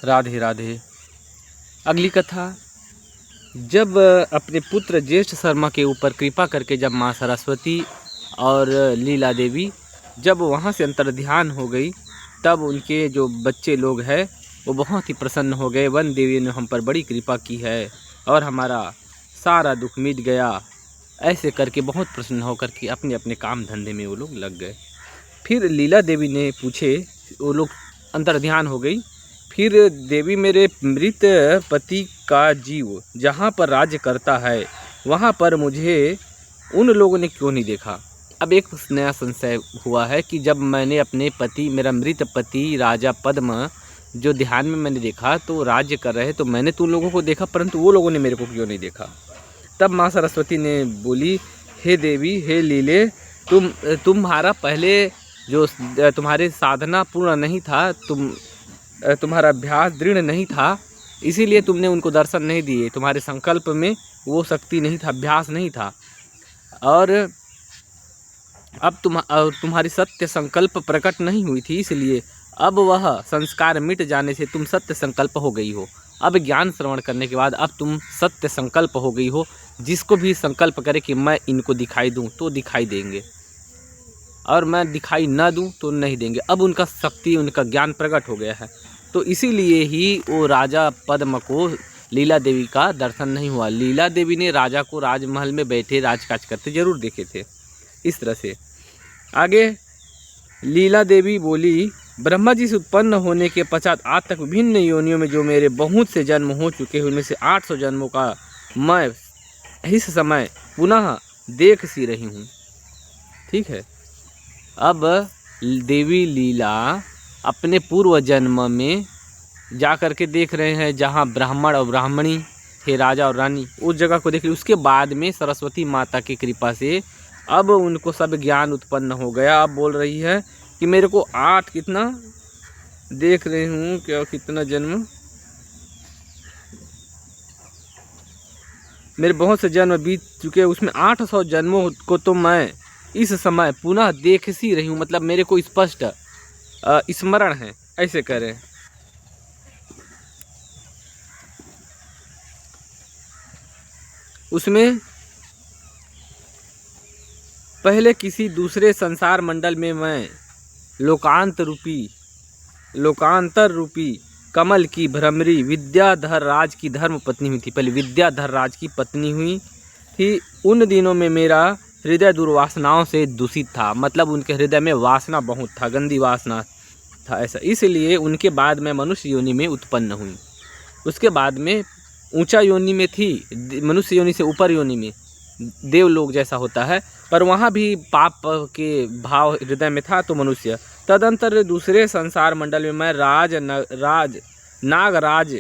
राधे राधे। अगली कथा, जब अपने पुत्र ज्येष्ठ शर्मा के ऊपर कृपा करके जब माँ सरस्वती और लीला देवी जब वहाँ से अंतर्ध्यान हो गई, तब उनके जो बच्चे लोग हैं वो बहुत ही प्रसन्न हो गए। वन देवी ने हम पर बड़ी कृपा की है और हमारा सारा दुख मिट गया। ऐसे करके बहुत प्रसन्न होकर के अपने अपने काम धंधे में वो लोग लग गए। फिर लीला देवी ने पूछे, वो लोग अंतर्ध्यान हो गई। फिर देवी, मेरे मृत पति का जीव जहाँ पर राज्य करता है वहाँ पर मुझे उन लोगों ने क्यों नहीं देखा। अब एक नया संशय हुआ है कि जब मैंने अपने पति, मेरा मृत पति राजा पद्म जो ध्यान में मैंने देखा तो राज्य कर रहे, तो मैंने तो उन लोगों को देखा, परंतु वो लोगों ने मेरे को क्यों नहीं देखा। तब माँ सरस्वती ने बोली, हे देवी, हे लीले, तुम्हारा पहले जो तुम्हारे साधना पूर्ण नहीं था, तुम्हारा अभ्यास दृढ़ नहीं था, इसीलिए तुमने उनको दर्शन नहीं दिए। तुम्हारे संकल्प में वो शक्ति नहीं था, अभ्यास नहीं था। और अब तुम्हारी सत्य संकल्प प्रकट नहीं हुई थी, इसलिए अब वह संस्कार मिट जाने से तुम सत्य संकल्प हो गई हो। अब ज्ञान श्रवण करने के बाद अब तुम सत्य संकल्प हो गई हो। जिसको भी संकल्प करे कि मैं इनको दिखाई दूं तो दिखाई देंगे, और मैं दिखाई ना दूं तो नहीं देंगे। अब उनका शक्ति, उनका ज्ञान प्रकट हो गया है। तो इसीलिए ही वो राजा पद्म को लीला देवी का दर्शन नहीं हुआ। लीला देवी ने राजा को राजमहल में बैठे राजकाज करते जरूर देखे थे। इस तरह से आगे लीला देवी बोली, ब्रह्मा जी से उत्पन्न होने के पश्चात आज तक विभिन्न योनियों में जो मेरे बहुत से जन्म हो चुके हैं, उनमें से 800 जन्मों का मैं इस समय पुनः देख सी रही हूँ। ठीक है। अब देवी लीला अपने पूर्व जन्म में जा कर के देख रहे हैं, जहाँ ब्राह्मण और ब्राह्मणी थे, राजा और रानी, उस जगह को देख ली। उसके बाद में सरस्वती माता की कृपा से अब उनको सब ज्ञान उत्पन्न हो गया। अब बोल रही है कि मेरे को 8 कितना देख रही हूँ, क्या कितना जन्म, मेरे बहुत से जन्म बीत चुके, उसमें 800 जन्मों को तो मैं इस समय पुनः देख सी रही हूँ। मतलब मेरे को स्पष्ट स्मरण है, ऐसे करें। उसमें पहले किसी दूसरे संसार मंडल में मैं लोकांतर रूपी कमल की भ्रमरी विद्याधर राज की धर्म पत्नी हुई थी। पहले विद्याधर राज की पत्नी हुई थी। उन दिनों में मेरा हृदय दुर्वासनाओं से दूषित था। मतलब उनके हृदय में वासना बहुत था, गंदी वासना था ऐसा। इसलिए उनके बाद मैं मनुष्य योनि में उत्पन्न हुई। उसके बाद में ऊंचा योनि में थी, मनुष्य योनि से ऊपर योनि में देवलोक जैसा होता है, पर वहाँ भी पाप के भाव हृदय में था, तो मनुष्य। तदंतर दूसरे संसार मंडल में मैं नागराज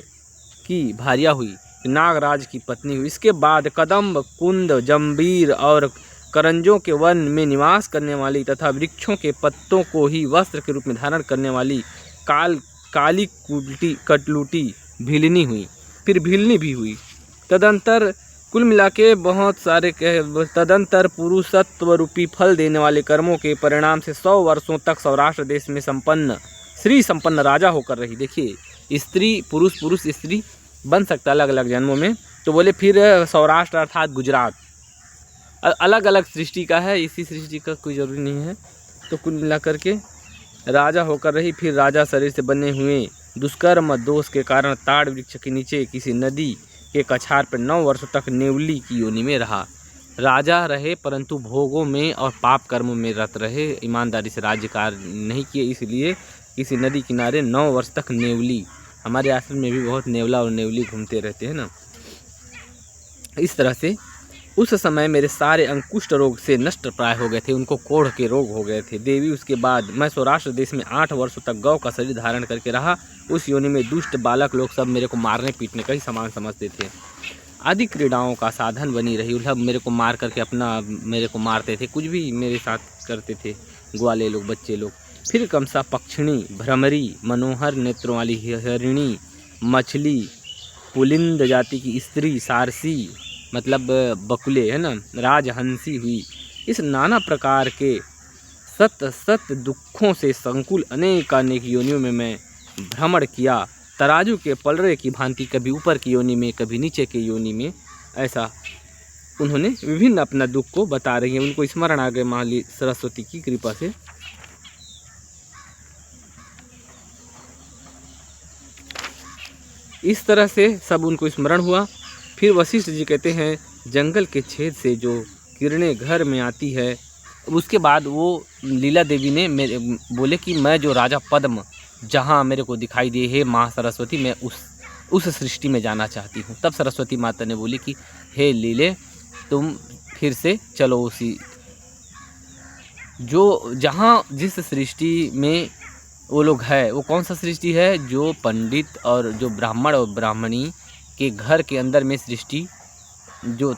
की भार्या हुई, नागराज की पत्नी हुई। इसके बाद कदम्ब, कुंद, जंबीर और करंजों के वन में निवास करने वाली तथा वृक्षों के पत्तों को ही वस्त्र के रूप में धारण करने वाली काली कटलूटी भीलनी हुई। फिर भीलनी भी हुई। तदंतर कुल मिला के बहुत सारे तदंतर पुरुषत्व रूपी फल देने वाले कर्मों के परिणाम से 100 वर्षों तक सौराष्ट्र देश में श्री संपन्न राजा होकर रही। देखिए, स्त्री पुरुष स्त्री बन सकता अलग अलग जन्मों में। तो बोले फिर सौराष्ट्र अर्थात गुजरात अलग अलग सृष्टि का है, इसी सृष्टि का कोई जरूरी नहीं है। तो कुल मिला करके राजा होकर रही। फिर राजा शरीर से बने हुए दुष्कर्म दोष के कारण ताड़ वृक्ष के नीचे किसी नदी के कछार पर 9 वर्षों तक नेवली की योनि में रहा। राजा रहे, परंतु भोगों में और पाप कर्मों में रत रहे, ईमानदारी से राज्य कार्य नहीं किए, इसलिए किसी नदी किनारे 9 वर्ष तक नेवली। हमारे आश्रम में भी बहुत नेवला और नेवली घूमते रहते हैं ना। इस तरह से उस समय मेरे सारे अंकुष्ट रोग से नष्ट प्राय हो गए थे, उनको कोढ़ के रोग हो गए थे। देवी, उसके बाद मैं सौराष्ट्र देश में 8 वर्षों तक गौ का शरीर धारण करके रहा। उस योनि में दुष्ट बालक लोग सब मेरे को मारने पीटने का ही सामान समझते थे। आदि क्रीड़ाओं का साधन बनी रही। सब मेरे को मार करके मेरे को मारते थे, कुछ भी मेरे साथ करते थे, ग्वाले लोग, बच्चे लोग। फिर कमसा पक्षिणी, भ्रमरी, मनोहर नेत्रों वाली हरिणी, मछली, पुलिंद जाति की स्त्री, सारसी मतलब बकुले है ना, राजहंसी हुई। इस नाना प्रकार के सत दुखों से संकुल अनेक योनियों में मैं भ्रमण किया तराजू के पलड़े की भांति कभी ऊपर की योनि में कभी नीचे की योनि में, ऐसा उन्होंने विभिन्न अपना दुख को बता रही हैं। उनको स्मरण आ गए माँ सरस्वती की कृपा से। इस तरह से सब उनको स्मरण हुआ। फिर वशिष्ठ जी कहते हैं जंगल के छेद से जो किरणें घर में आती है। उसके बाद वो लीला देवी ने बोले कि मैं जो राजा पद्म जहाँ मेरे को दिखाई दे, हे माँ सरस्वती, मैं उस सृष्टि में जाना चाहती हूँ। तब सरस्वती माता ने बोली कि हे लीले, तुम फिर से चलो उसी जो जहाँ जिस सृष्टि में वो लोग है, वो कौन सा सृष्टि है, जो पंडित और जो ब्राह्मण और ब्राह्मणी के घर के अंदर में सृष्टि, जो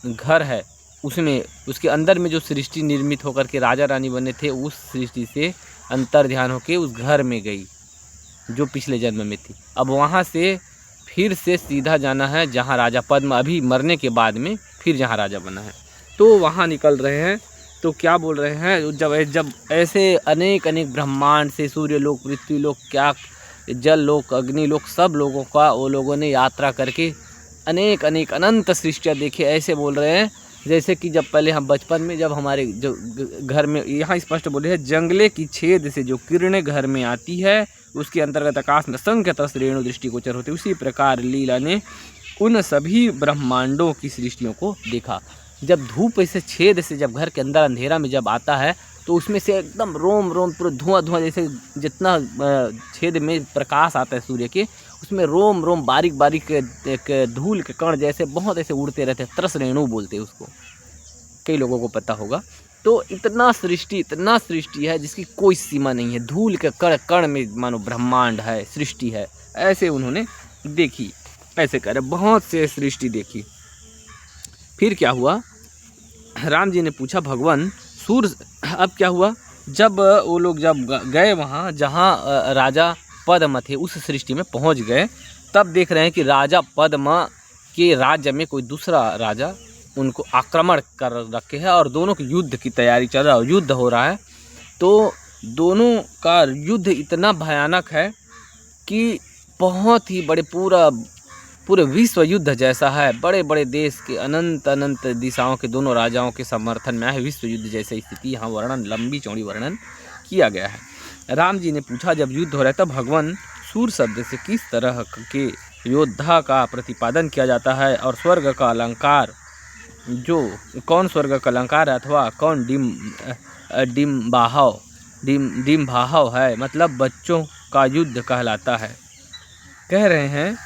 घर है उसमें उसके अंदर में जो सृष्टि निर्मित होकर के राजा रानी बने थे, उस सृष्टि से अंतर ध्यान होके उस घर में गई जो पिछले जन्म में थी। अब वहाँ से फिर से सीधा जाना है जहाँ राजा पद्म अभी मरने के बाद में फिर जहाँ राजा बना है। तो वहाँ निकल रहे हैं। तो क्या बोल रहे हैं, जब ऐसे अनेक अनेक ब्रह्मांड से सूर्यलोक, पृथ्वीलोक, क्या जल लोक, अग्नि लोक, सब लोगों का वो लोगों ने यात्रा करके अनेक अनेक अनंत सृष्टियाँ देखी। ऐसे बोल रहे हैं जैसे कि जब पहले हम बचपन में जब हमारे जो घर में, यहाँ स्पष्ट बोले हैं, जंगले की छेद से जो किरणें घर में आती है उसके अंतर्गत आकाश में असंख्य रेणु दृष्टिगोचर होते। उसी प्रकार लीला ने उन सभी ब्रह्मांडों की सृष्टियों को देखा। जब धूप ऐसे छेद से जब घर के अंदर अंधेरा में जब आता है तो उसमें से एकदम रोम रोम पूरा धुआं जैसे जितना छेद में प्रकाश आता है सूर्य के, उसमें रोम रोम बारीक बारीक एक धूल के कण जैसे बहुत ऐसे उड़ते रहते हैं। तरस रेणु बोलते हैं उसको, कई लोगों को पता होगा। तो इतना सृष्टि है जिसकी कोई सीमा नहीं है। धूल के कण कण में मानो ब्रह्मांड है, सृष्टि है। ऐसे उन्होंने देखी, ऐसे कर बहुत से सृष्टि देखी। फिर क्या हुआ, राम जी ने पूछा भगवान अब क्या हुआ, जब वो लोग जब गए वहाँ जहाँ राजा पद्म थे, उस सृष्टि में पहुँच गए, तब देख रहे हैं कि राजा पद्म के राज्य में कोई दूसरा राजा उनको आक्रमण कर रखे है और दोनों की युद्ध की तैयारी चल रहा है, युद्ध हो रहा है। तो दोनों का युद्ध इतना भयानक है कि बहुत ही बड़े पूरे विश्व युद्ध जैसा है। बड़े बड़े देश के अनंत अनंत दिशाओं के दोनों राजाओं के समर्थन में है, विश्व युद्ध जैसी स्थिति यहाँ वर्णन, लंबी चौड़ी वर्णन किया गया है। राम जी ने पूछा जब युद्ध हो रहा है तब भगवान सूर शब्द से किस तरह के योद्धा का प्रतिपादन किया जाता है और स्वर्ग का अलंकार, जो कौन स्वर्ग का अलंकार है अथवा कौन डिम्बाहव है, मतलब बच्चों का युद्ध कहलाता है। कह रहे हैं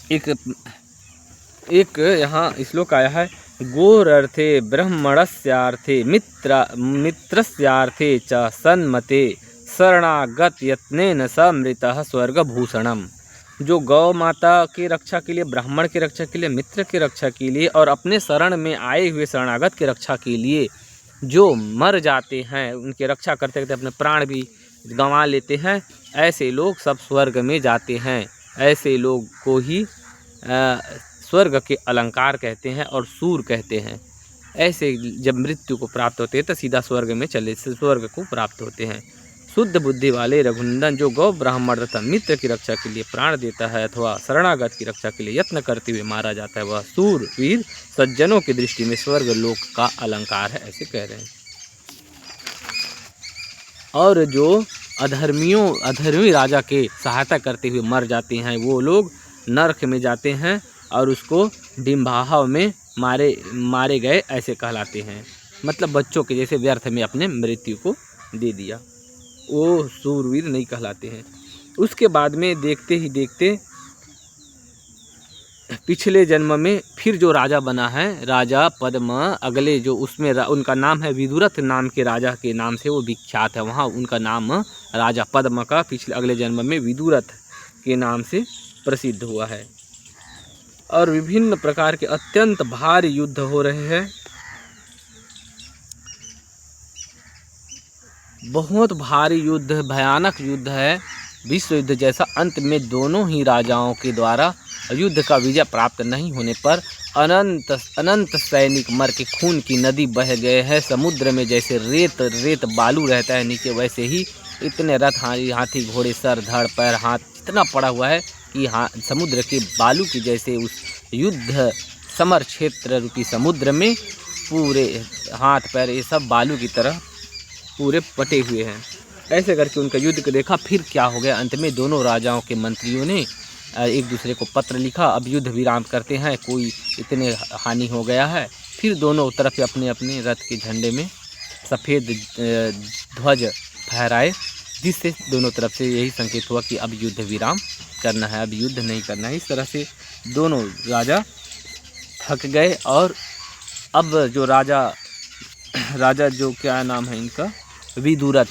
एक यहाँ श्लोक आया है, गोरर्थे ब्रह्मणस्यार्थे मित्रस्यार्थे च सन्मते शरणागत यत्नेन समृतः स्वर्गभूषणम। जो गौ माता की रक्षा के लिए, ब्राह्मण की रक्षा के लिए, मित्र की रक्षा के लिए और अपने शरण में आए हुए शरणागत की रक्षा के लिए जो मर जाते हैं, उनकी रक्षा करते करते अपने प्राण भी गंवा लेते हैं, ऐसे लोग सब स्वर्ग में जाते हैं। ऐसे लोग को ही स्वर्ग के अलंकार कहते हैं और सूर कहते हैं। ऐसे जब मृत्यु को प्राप्त होते हैं तो सीधा स्वर्ग में स्वर्ग को प्राप्त होते हैं। शुद्ध बुद्धि वाले रघुनंदन जो गौ ब्राह्मण तथा मित्र की रक्षा के लिए प्राण देता है अथवा शरणागत की रक्षा के लिए यत्न करते हुए मारा जाता है, वह सूर वीर सज्जनों की दृष्टि में स्वर्ग लोक का अलंकार है, ऐसे कह रहे हैं। और जो अधर्मी राजा के सहायता करते हुए मर जाते हैं, वो लोग नरक में जाते हैं और उसको डिम्बाहव में मारे गए ऐसे कहलाते हैं। मतलब बच्चों के जैसे व्यर्थ में अपने मृत्यु को दे दिया, वो सूरवीर नहीं कहलाते हैं। उसके बाद में देखते ही देखते पिछले जन्म में फिर जो राजा बना है, राजा पद्म, अगले जो उसमें उनका नाम है विदुरथ नाम के राजा के नाम से वो विख्यात है। वहाँ उनका नाम राजा पद्म का पिछले अगले जन्म में विदुरथ के नाम से प्रसिद्ध हुआ है। और विभिन्न प्रकार के अत्यंत भारी युद्ध हो रहे हैं, बहुत भारी युद्ध, भयानक युद्ध है, विश्व युद्ध जैसा। अंत में दोनों ही राजाओं के द्वारा युद्ध का विजय प्राप्त नहीं होने पर अनंत सैनिक मर के खून की नदी बह गए हैं। समुद्र में जैसे रेत बालू रहता है नीचे, वैसे ही इतने रथ हाथी घोड़े सर धड़ पैर हाथ इतना पड़ा हुआ है कि समुद्र के बालू की जैसे उस युद्ध समर क्षेत्र रूपी समुद्र में पूरे हाथ पैर ये सब बालू की तरह पूरे पटे हुए हैं। ऐसे करके उनका युद्ध को देखा। फिर क्या हो गया, अंत में दोनों राजाओं के मंत्रियों ने एक दूसरे को पत्र लिखा, अब युद्ध विराम करते हैं, कोई इतने हानि हो गया है। फिर दोनों तरफ अपने अपने रथ के झंडे में सफ़ेद ध्वज फहराए, जिससे दोनों तरफ से यही संकेत हुआ कि अब युद्ध विराम करना है, अब युद्ध नहीं करना है। इस तरह से दोनों राजा थक गए और अब जो राजा जो क्या नाम है इनका, विदुरथ,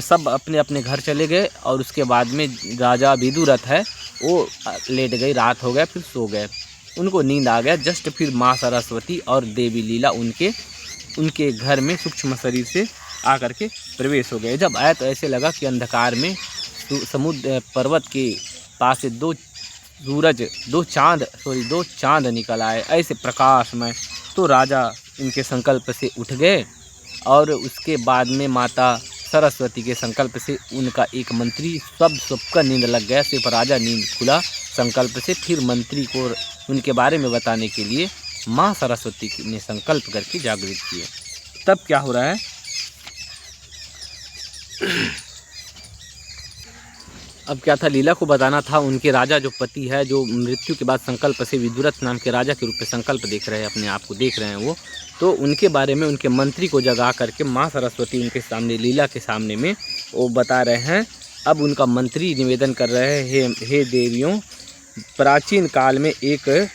सब अपने अपने घर चले गए। और उसके बाद में राजा विदुरथ है वो लेट गई, रात हो गया, फिर सो गए, उनको नींद आ गया। जस्ट फिर माँ सरस्वती और देवी लीला उनके घर में सूक्ष्म शरीर से आकर के प्रवेश हो गए। जब आए तो ऐसे लगा कि अंधकार में समुद्र पर्वत के पास से दो चांद निकल आए, ऐसे प्रकाशमय। तो राजा इनके संकल्प से उठ गए और उसके बाद में माता सरस्वती के संकल्प से उनका एक मंत्री सबका नींद लग गया। सिर्फ राजा नींद खुला संकल्प से। फिर मंत्री को उनके बारे में बताने के लिए माँ सरस्वती ने संकल्प करके जागृत किए। तब क्या हो रहा है, अब क्या था, लीला को बताना था। उनके राजा जो पति है, जो मृत्यु के बाद संकल्प से विदुरथ नाम के राजा के रूप में संकल्प देख रहे हैं, अपने आप को देख रहे हैं वो, तो उनके बारे में उनके मंत्री को जगा करके माँ सरस्वती उनके सामने लीला के सामने में वो बता रहे हैं। अब उनका मंत्री निवेदन कर रहे हैं, हे देवियों, प्राचीन काल में एक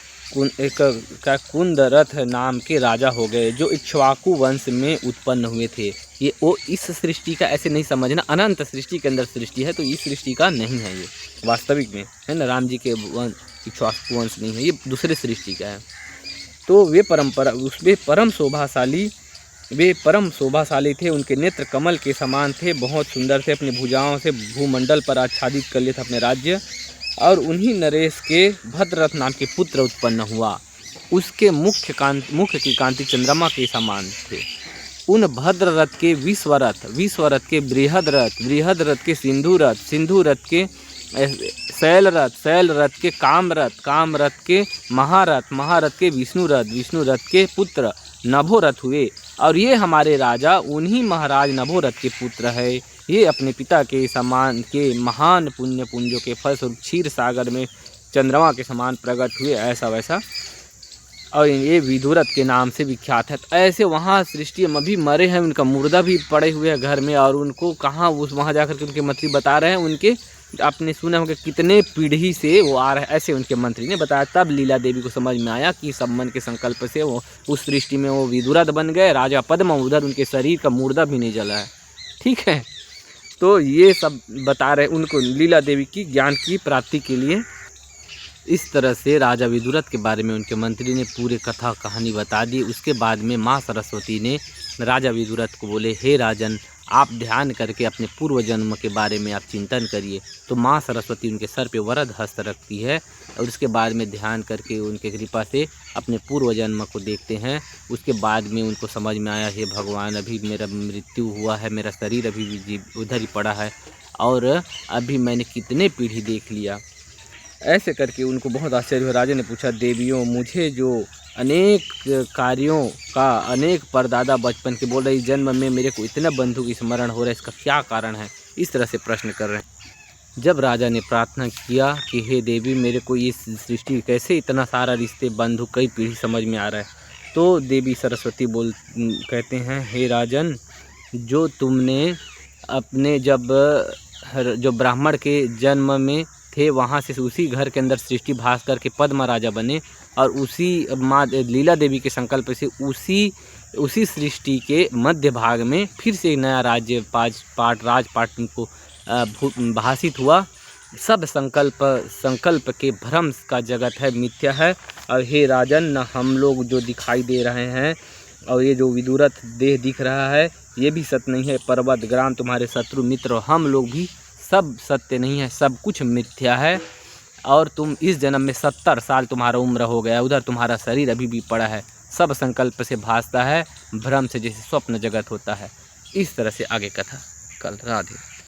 कुंदरथ नाम के राजा हो गए जो इक्ष्वाकु वंश में उत्पन्न हुए थे। ये वो इस सृष्टि का ऐसे नहीं समझना, अनंत सृष्टि के अंदर सृष्टि है, तो इस सृष्टि का नहीं है, ये वास्तविक में है ना, राम जी के इक्ष्वाकु वंश नहीं है, ये दूसरे सृष्टि का है। तो वे परम शोभाशाली थे। उनके नेत्र कमल के समान थे, बहुत सुंदर थे, अपनी भुजाओं से भूमंडल पर आच्छादित कर लिया था अपने राज्य। और उन्हीं नरेश के भद्ररथ नाम के पुत्र उत्पन्न हुआ। उसके मुख की कांति चंद्रमा के समान थे। उन भद्ररथ के विश्वरथ के बृहदरथ के सिंधुरथ के शैलरथ के कामरथ के महारथ के विष्णुरथ के पुत्र नभोरथ हुए। और ये हमारे राजा उन्हीं महाराज नभोरथ के पुत्र है। ये अपने पिता के समान के महान पुण्य पुंजों के फलस्वरूप क्षीर सागर में चंद्रमा के समान प्रकट हुए, ऐसा वैसा। और ये विदुरथ के नाम से विख्यात है। तो ऐसे वहाँ सृष्टि में भी मरे हैं, उनका मुर्दा भी पड़े हुए हैं घर में, और उनको कहाँ वहाँ जाकर के उनके मंत्री बता रहे हैं, उनके आपने सुना होगा कितने पीढ़ी से वो आ रहे हैं, ऐसे उनके मंत्री ने बताया। तब लीला देवी को समझ में आया कि सब मन के संकल्प से वो उस सृष्टि में वो विदुरथ बन गए, राजा पद्म, उधर उनके शरीर का मुर्दा भी नहीं जला है। ठीक है, तो ये सब बता रहे उनको लीला देवी की ज्ञान की प्राप्ति के लिए। इस तरह से राजा विदुरथ के बारे में उनके मंत्री ने पूरे कथा कहानी बता दी। उसके बाद में माँ सरस्वती ने राजा विदुरथ को बोले, हे राजन, आप ध्यान करके अपने पूर्व जन्म के बारे में आप चिंतन करिए। तो माँ सरस्वती उनके सर पे वरद हस्त रखती है और उसके बाद में ध्यान करके उनके कृपा से अपने पूर्व जन्म को देखते हैं। उसके बाद में उनको समझ में आया, हे भगवान, अभी मेरा मृत्यु हुआ है, मेरा शरीर अभी भी उधर ही पड़ा है और अभी मैंने कितने पीढ़ी देख लिया। ऐसे करके उनको बहुत आश्चर्य हुआ। राजा ने पूछा, देवियों, मुझे जो अनेक कार्यों का अनेक परदादा बचपन के बोल रहे, इस जन्म में मेरे को इतना बंधु की स्मरण हो रहा है, इसका क्या कारण है? इस तरह से प्रश्न कर रहे हैं। जब राजा ने प्रार्थना किया कि हे देवी, मेरे को इस सृष्टि कैसे इतना सारा रिश्ते बंधु कई पीढ़ी समझ में आ रहा है, तो देवी सरस्वती कहते हैं, हे राजन, जो तुमने अपने जो ब्राह्मण के जन्म में थे वहाँ से उसी घर के अंदर सृष्टि भास करके पद्म राजा बने और उसी माँ लीला देवी के संकल्प से उसी सृष्टि के मध्य भाग में फिर से नया राज्य राजपाट को भाषित हुआ। सब संकल्प के भ्रम का जगत है, मिथ्या है। और हे राजन, न हम लोग जो दिखाई दे रहे हैं और ये जो विदुरथ देह दिख रहा है ये भी सत्य नहीं है। पर्वत ग्राम तुम्हारे शत्रु मित्र हम लोग भी सब सत्य नहीं है, सब कुछ मिथ्या है। और तुम इस जन्म में 70 साल तुम्हारा उम्र हो गया, उधर तुम्हारा शरीर अभी भी पड़ा है, सब संकल्प से भासता है, भ्रम से जैसे स्वप्न जगत होता है। इस तरह से आगे कथा कल। राधे।